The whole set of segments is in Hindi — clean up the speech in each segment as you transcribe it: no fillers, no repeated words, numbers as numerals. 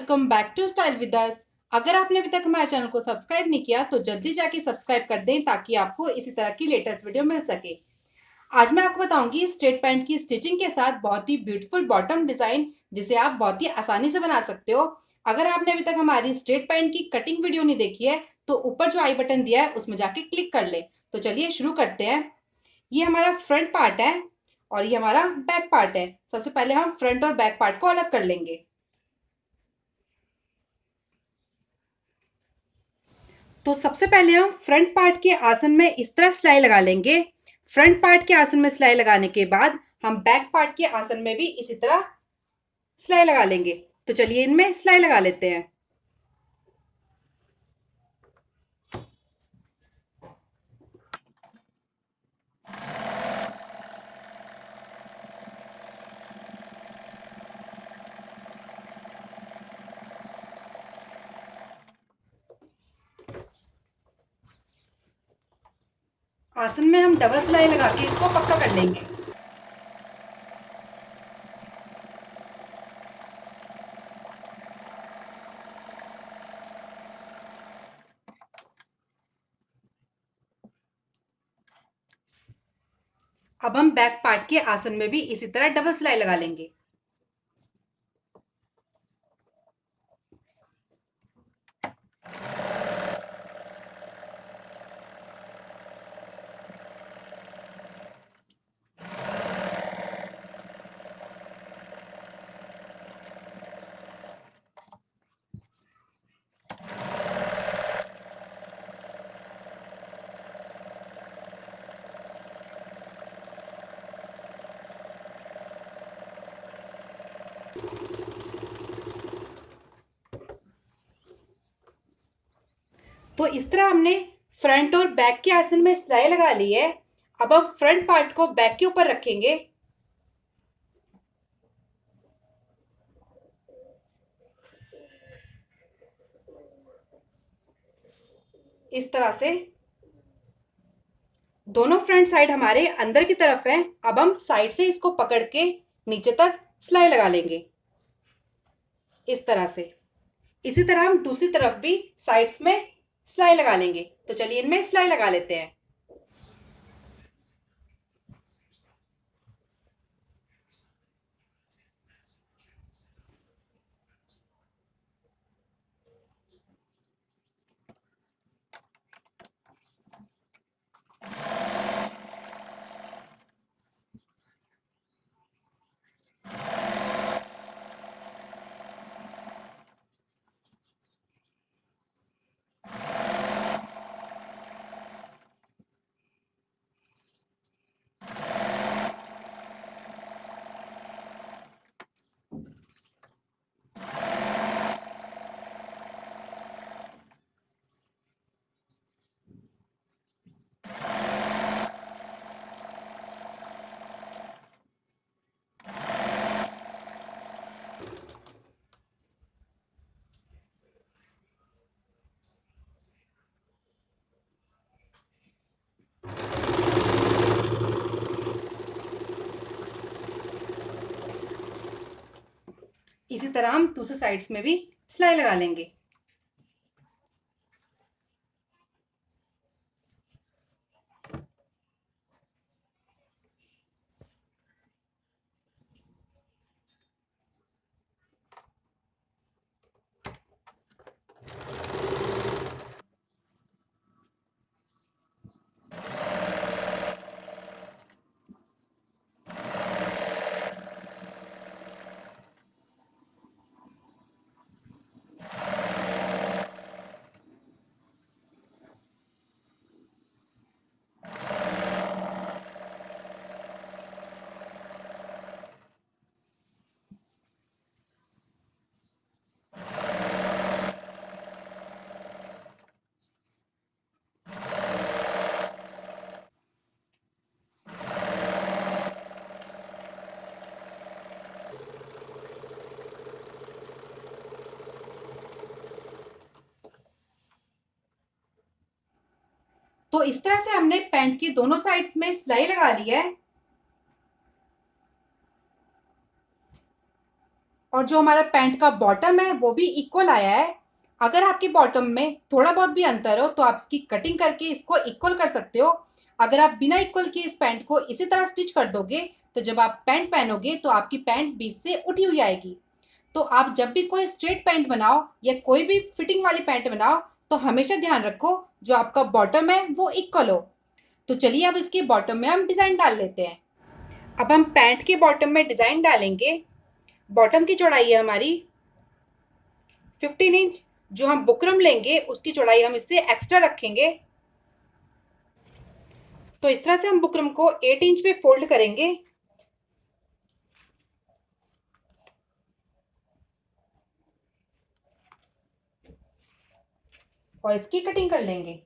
Welcome back to style with us. अगर आपने अभी तक हमारे चैनल को सब्सक्राइब नहीं किया तो जल्दी जाके सब्सक्राइब कर दें ताकि आपको इसी तरह की लेटेस्ट वीडियो मिल सके। आज मैं आपको बताऊंगी स्ट्रेट पैंट की स्टिचिंग के साथ बहुत ही ब्यूटीफुल बॉटम डिजाइन जिसे आप बहुत ही आसानी से बना सकते हो। अगर आपने अभी तक हमारी स्ट्रेट पैंट की कटिंग वीडियो नहीं देखी है तो ऊपर जो आई बटन दिया है उसमें जाके क्लिक कर ले। तो चलिए शुरू करते हैं। ये हमारा फ्रंट पार्ट है और ये हमारा बैक पार्ट है। सबसे पहले हम फ्रंट और बैक पार्ट को अलग कर लेंगे। तो सबसे पहले हम फ्रंट पार्ट के आसन में इस तरह सिलाई लगा लेंगे। फ्रंट पार्ट के आसन में सिलाई लगाने के बाद हम बैक पार्ट के आसन में भी इसी तरह सिलाई लगा लेंगे। तो चलिए इनमें सिलाई लगा लेते हैं। आसन में हम डबल सिलाई लगा के इसको पक्का कर लेंगे। अब हम बैक पार्ट के आसन में भी इसी तरह डबल सिलाई लगा लेंगे। तो इस तरह हमने फ्रंट और बैक के आसन में सिलाई लगा ली है। अब हम फ्रंट पार्ट को बैक के ऊपर रखेंगे। इस तरह से दोनों फ्रंट साइड हमारे अंदर की तरफ है। अब हम साइड से इसको पकड़ के नीचे तक सिलाई लगा लेंगे इस तरह से। इसी तरह हम दूसरी तरफ भी साइड्स में सिलाई लगा लेंगे। तो चलिए इनमें सिलाई लगा लेते हैं। इसी तरह हम दूसरे साइड्स में भी सिलाई लगा लेंगे। तो इस तरह से हमने पैंट की दोनों साइड्स में सिलाई लगा ली है। और जो हमारा पैंट का बॉटम है वो भी इक्वल आया है। अगर आपके बॉटम में थोड़ा बहुत भी अंतर हो तो आप इसकी कटिंग करके इसको इक्वल कर सकते हो। अगर आप बिना इक्वल किए इस पैंट को इसी तरह स्टिच कर दोगे तो जब आप पैंट पहनोगे तो आपकी पैंट बीच से उठी हुई आएगी। तो आप जब भी कोई स्ट्रेट पैंट बनाओ या कोई भी फिटिंग वाली पैंट बनाओ तो हमेशा ध्यान रखो जो आपका बॉटम है वो इक्वल हो। तो चलिए अब इसके बॉटम में हम डिजाइन डाल लेते हैं। अब हम पैंट के बॉटम में डिजाइन डालेंगे। बॉटम की चौड़ाई है हमारी 15 इंच। जो हम बुकरम लेंगे उसकी चौड़ाई हम इससे एक्स्ट्रा रखेंगे। तो इस तरह से हम बुकरम को 8 इंच पे फोल्ड करेंगे और इसकी कटिंग कर लेंगे।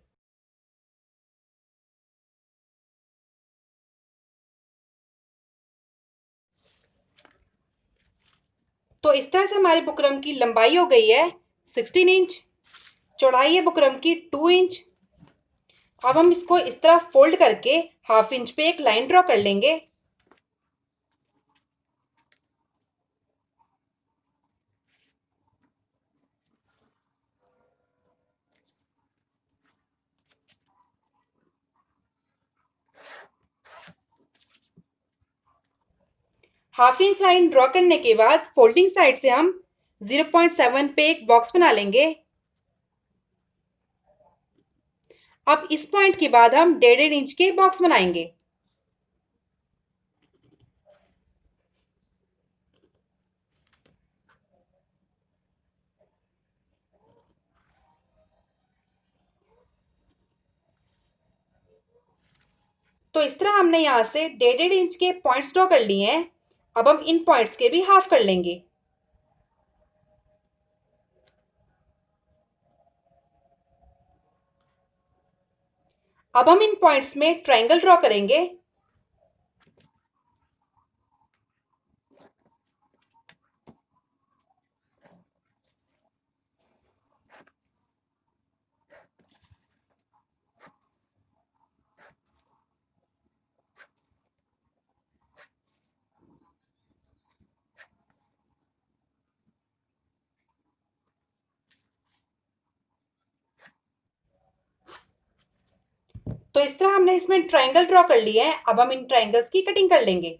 तो इस तरह से हमारे बुकरम की लंबाई हो गई है 16 इंच, चौड़ाई है बुकरम की 2 इंच। अब हम इसको इस तरह फोल्ड करके हाफ इंच पे एक लाइन ड्रॉ कर लेंगे। हाफ इंच लाइन ड्रॉ करने के बाद फोल्डिंग साइड से हम 0.7 पे एक बॉक्स बना लेंगे। अब इस पॉइंट के बाद हम 1.5 इंच के बॉक्स बनाएंगे। तो इस तरह हमने यहाँ से 1.5 इंच के पॉइंट्स ड्रॉ कर लिए हैं। अब हम इन पॉइंट्स के भी हाफ कर लेंगे। अब हम इन पॉइंट्स में ट्रायंगल ड्रॉ करेंगे। तो इस तरह हमने इसमें ट्रायंगल ड्रॉ कर लिए हैं। अब हम इन ट्रायंगल्स की कटिंग कर लेंगे।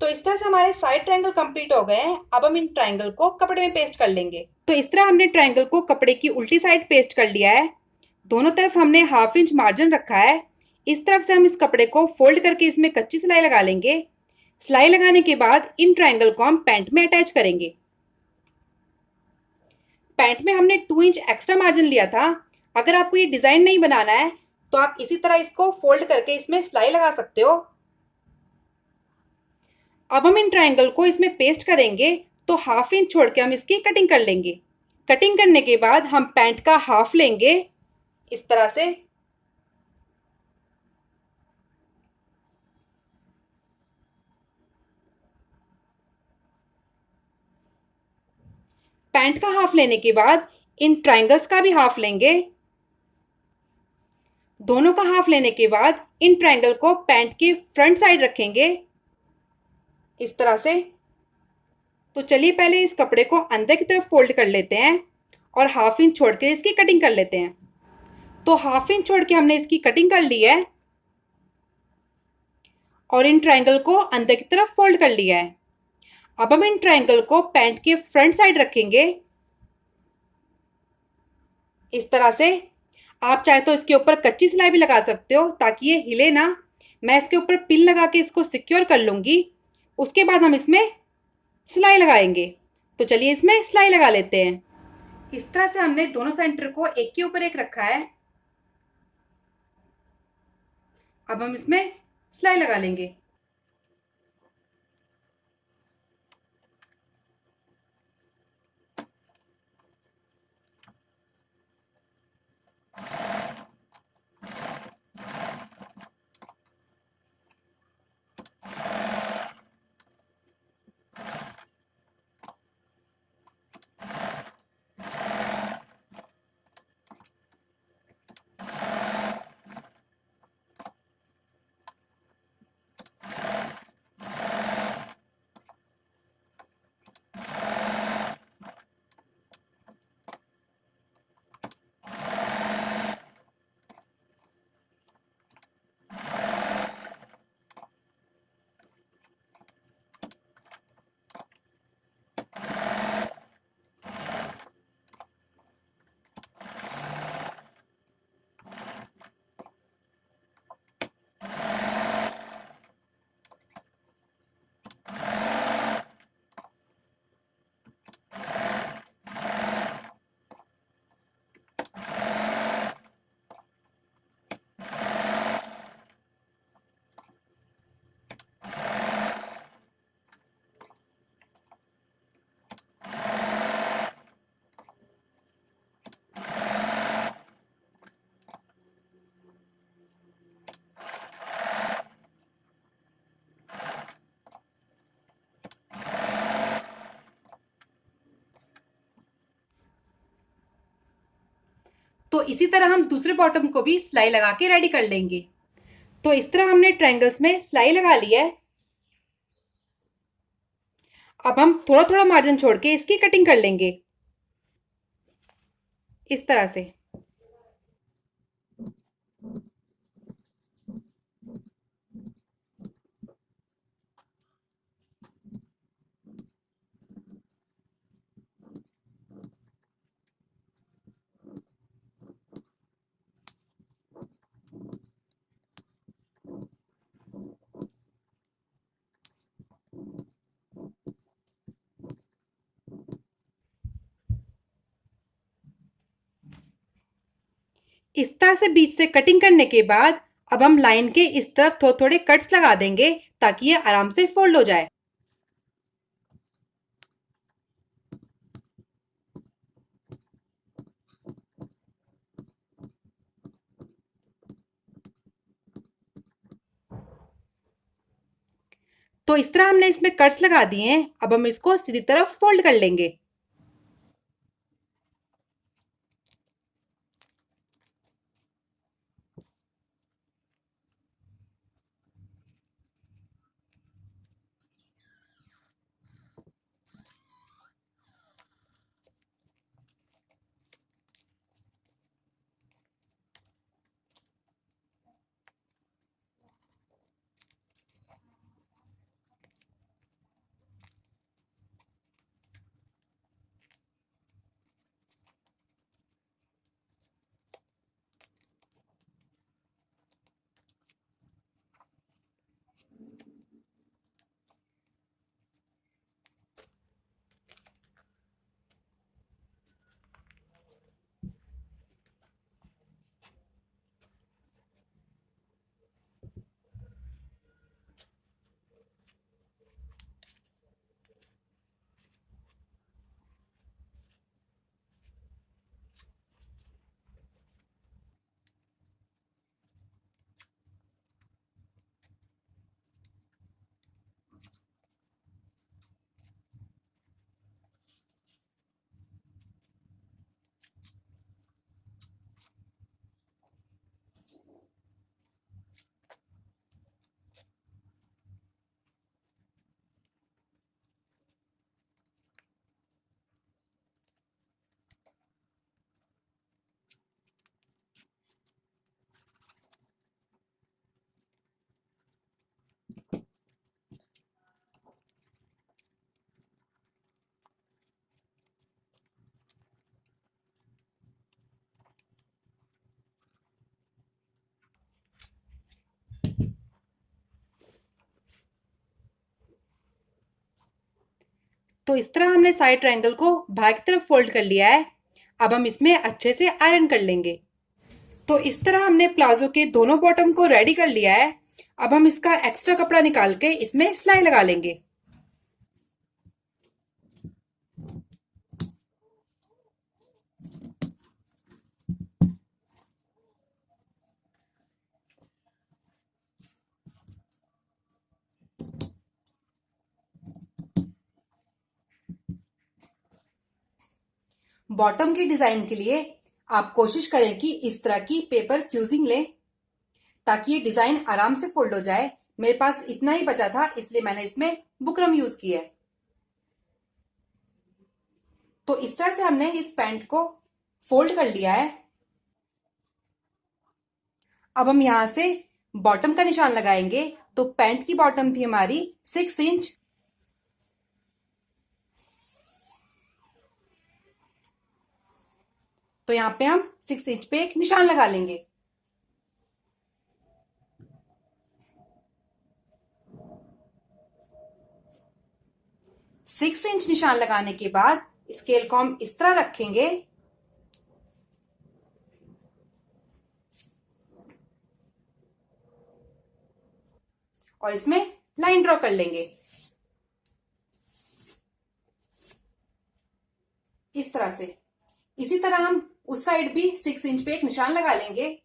तो इस तरह से हमारे साइड ट्रायंगल कंप्लीट हो गए हैं। अब हम इन ट्रायंगल को कपड़े में पेस्ट कर लेंगे। तो इस तरह हमने ट्रायंगल को कपड़े की उल्टी साइड पेस्ट कर लिया है। दोनों तरफ हमने हाफ इंच मार्जिन रखा है। इस तरफ से हम इस कपड़े को फोल्ड करके इसमें कच्ची सिलाई लगा लेंगे। सिलाई लगाने के बाद इन ट्रायंगल को हम पैंट में अटैच करेंगे। पैंट में हमने 2 इंच एक्स्ट्रा मार्जिन लिया था। अगर आपको ये डिजाइन नहीं बनाना है तो आप इसी तरह इसको फोल्ड करके इसमें सिलाई लगा सकते हो। अब हम इन ट्रायंगल को इसमें पेस्ट करेंगे तो हाफ इंच छोड़ के हम इसकी कटिंग कर लेंगे। कटिंग करने के बाद हम पैंट का हाफ लेंगे इस तरह से। पैंट का हाफ लेने के बाद इन ट्रायंगल्स का भी हाफ लेंगे। दोनों का हाफ लेने के बाद इन ट्रायंगल को पैंट के फ्रंट साइड रखेंगे इस तरह से। तो चलिए पहले इस कपड़े को अंदर की तरफ फोल्ड कर लेते हैं और हाफ इंच छोड़ के इसकी कटिंग कर लेते हैं। तो हाफ इंच छोड़ के हमने इसकी कटिंग कर ली है और इन ट्रायंगल को अंदर की तरफ फोल्ड कर लिया है। अब हम इन ट्रायंगल को पैंट के फ्रंट साइड रखेंगे इस तरह से आप चाहे तो इसके ऊपर कच्ची सिलाई भी लगा सकते हो ताकि ये हिले ना। मैं इसके ऊपर पिन लगा के इसको सिक्योर कर लूंगी। उसके बाद हम इसमें सिलाई लगाएंगे। तो चलिए इसमें सिलाई लगा लेते हैं। इस तरह से हमने दोनों सेंटर को एक के ऊपर एक रखा है। अब हम इसमें सिलाई लगा लेंगे। तो इसी तरह हम दूसरे बॉटम को भी सिलाई लगा के रेडी कर लेंगे। तो इस तरह हमने ट्रायंगल्स में सिलाई लगा ली है। अब हम थोड़ा थोड़ा मार्जिन छोड़ के इसकी कटिंग कर लेंगे इस तरह से। इस तरह से बीच से कटिंग करने के बाद अब हम लाइन के इस तरफ थोड़े थोड़े कट्स लगा देंगे ताकि ये आराम से फोल्ड हो जाए। तो इस तरह हमने इसमें कट्स लगा दिए हैं। अब हम इसको सीधी तरफ फोल्ड कर लेंगे। तो इस तरह हमने साइड ट्रायंगल को बाहर की तरफ फोल्ड कर लिया है। अब हम इसमें अच्छे से आयरन कर लेंगे। तो इस तरह हमने प्लाजो के दोनों बॉटम को रेडी कर लिया है। अब हम इसका एक्स्ट्रा कपड़ा निकाल के इसमें सिलाई लगा लेंगे। बॉटम की डिजाइन के लिए आप कोशिश करें कि इस तरह की पेपर फ्यूजिंग लें ताकि ये डिजाइन आराम से फोल्ड हो जाए। मेरे पास इतना ही बचा था इसलिए मैंने इसमें बुकरम यूज किया है। तो इस तरह से हमने इस पैंट को फोल्ड कर लिया है। अब हम यहां से बॉटम का निशान लगाएंगे। तो पैंट की बॉटम थी हमारी 6 इंच। तो यहां पे हम 6 इंच पे एक निशान लगा लेंगे। सिक्स इंच निशान लगाने के बाद स्केल को हम इस तरह रखेंगे और इसमें लाइन ड्रॉ कर लेंगे इस तरह से। इसी तरह हम उस साइड भी 6 इंच पे एक निशान लगा लेंगे।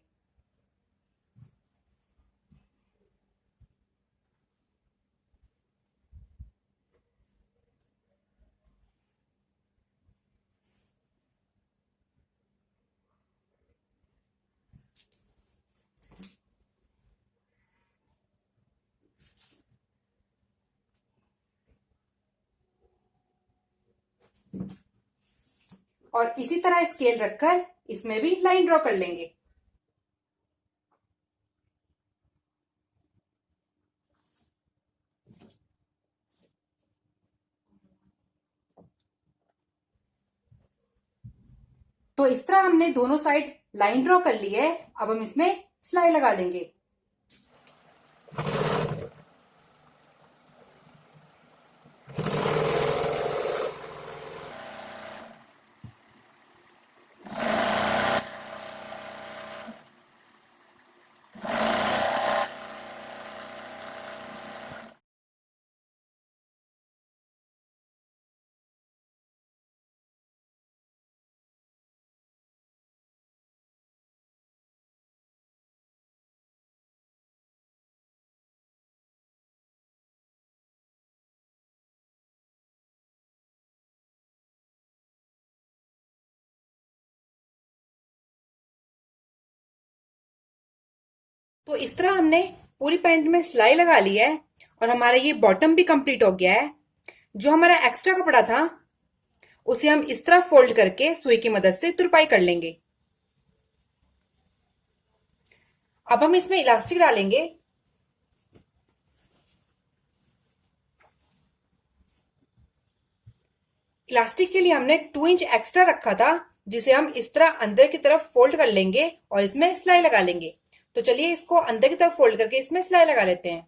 और इसी तरह स्केल रखकर इसमें भी लाइन ड्रॉ कर लेंगे। तो इस तरह हमने दोनों साइड लाइन ड्रॉ कर ली है। अब हम इसमें सिलाई लगा लेंगे। तो इस तरह हमने पूरी पैंट में सिलाई लगा ली है और हमारा ये बॉटम भी कंप्लीट हो गया है। जो हमारा एक्स्ट्रा कपड़ा था उसे हम इस तरह फोल्ड करके सुई की मदद से तुरपाई कर लेंगे। अब हम इसमें इलास्टिक डालेंगे। इलास्टिक के लिए हमने 2 इंच एक्स्ट्रा रखा था जिसे हम इस तरह अंदर की तरफ फोल्ड कर लेंगे और इसमें सिलाई लगा लेंगे। तो चलिए इसको अंदर की तरफ फोल्ड करके इसमें सिलाई लगा लेते हैं।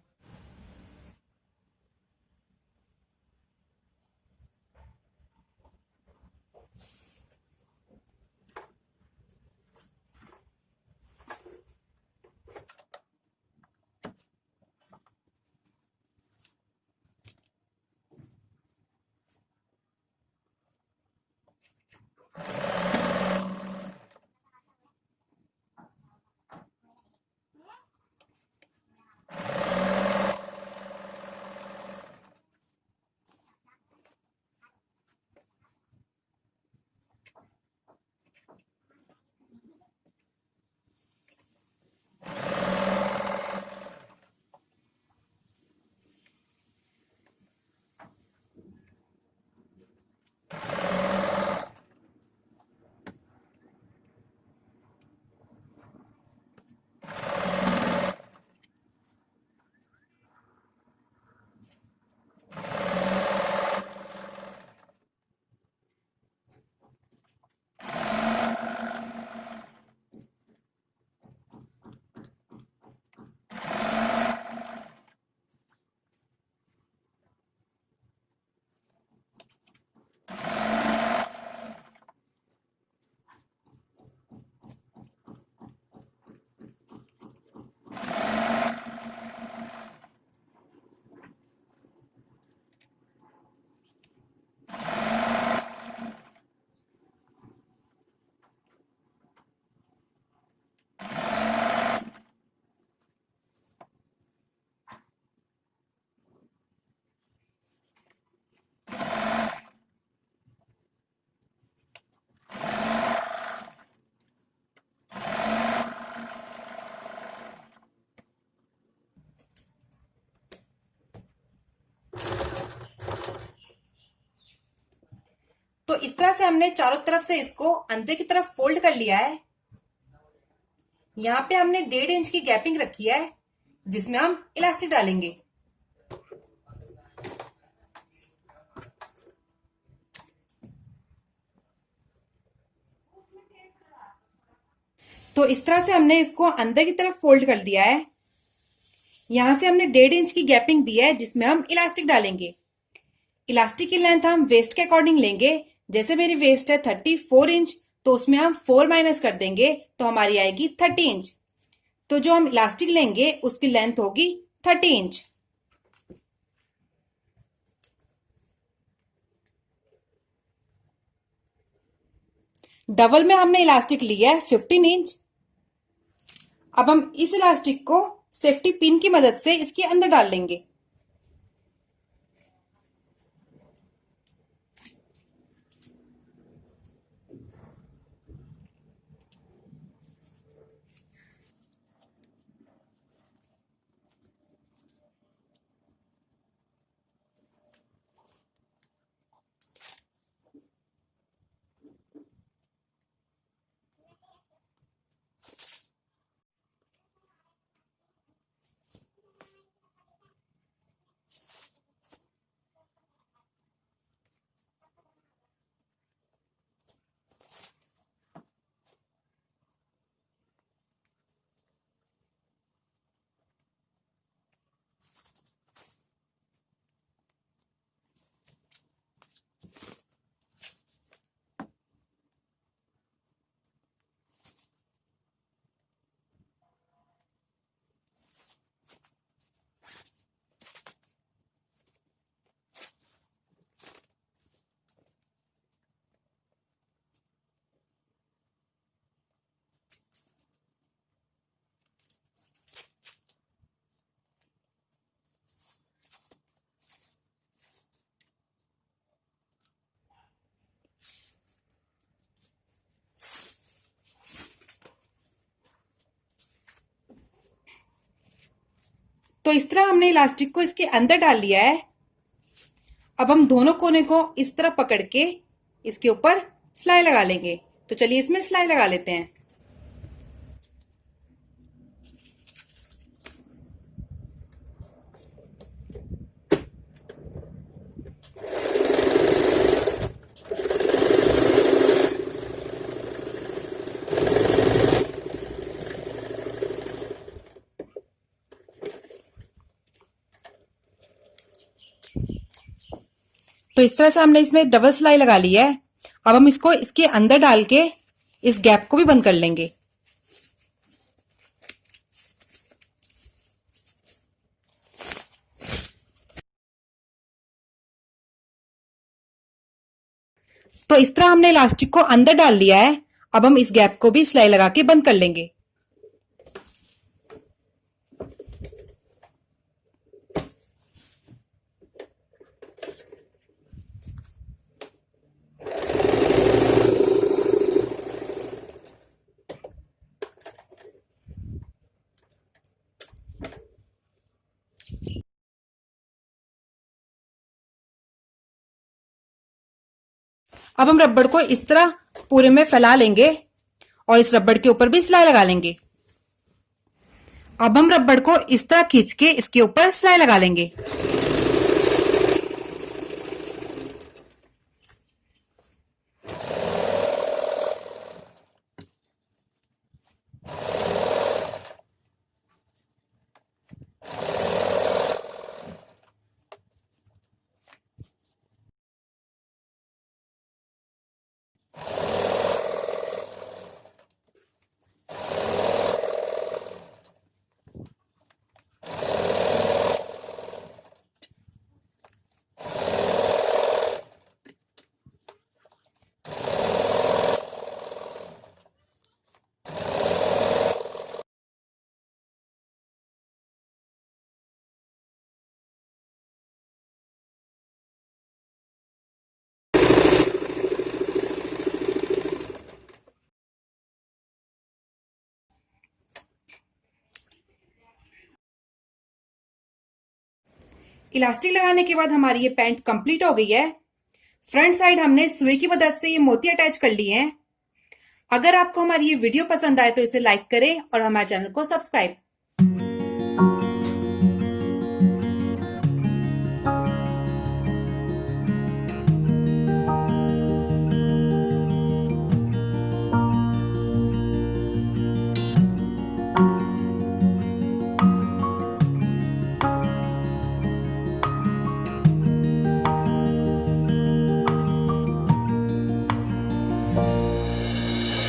इस तरह से हमने चारों तरफ से इसको अंदर की तरफ फोल्ड कर लिया है। यहाँ पे हमने 1.5 इंच की गैपिंग रखी है जिसमें हम इलास्टिक डालेंगे। तो इस तरह से हमने इसको अंदर की तरफ फोल्ड कर दिया है। यहां से हमने 1.5 इंच की गैपिंग दी है जिसमें हम इलास्टिक डालेंगे। इलास्टिक की लेंथ हम वेस्ट के अकॉर्डिंग लेंगे। जैसे मेरी वेस्ट है 34 इंच, तो उसमें हम 4 माइनस कर देंगे तो हमारी आएगी 30 इंच। तो जो हम इलास्टिक लेंगे उसकी लेंथ होगी 30 इंच। डबल में हमने इलास्टिक लिया है 15 इंच। अब हम इस इलास्टिक को सेफ्टी पिन की मदद से इसके अंदर डाल लेंगे। तो इस तरह हमने इलास्टिक को इसके अंदर डाल लिया है। अब हम दोनों कोने को इस तरह पकड़ के इसके ऊपर सिलाई लगा लेंगे। तो चलिए इसमें सिलाई लगा लेते हैं। तो इस तरह से हमने इसमें डबल सिलाई लगा ली है। अब हम इसको इसके अंदर डाल के इस गैप को भी बंद कर लेंगे। तो इस तरह हमने इलास्टिक को अंदर डाल लिया है। अब हम इस गैप को भी सिलाई लगा के बंद कर लेंगे। अब हम रबड़ को इस तरह पूरे में फैला लेंगे और इस रबड़ के ऊपर भी सिलाई लगा लेंगे। अब हम रबड़ को इस तरह खींच के इसके ऊपर सिलाई लगा लेंगे। इलास्टिक लगाने के बाद हमारी ये पैंट कंप्लीट हो गई है। फ्रंट साइड हमने सुई की मदद से ये मोती अटैच कर लिए हैं। अगर आपको हमारी ये वीडियो पसंद आए तो इसे लाइक करें और हमारे चैनल को सब्सक्राइब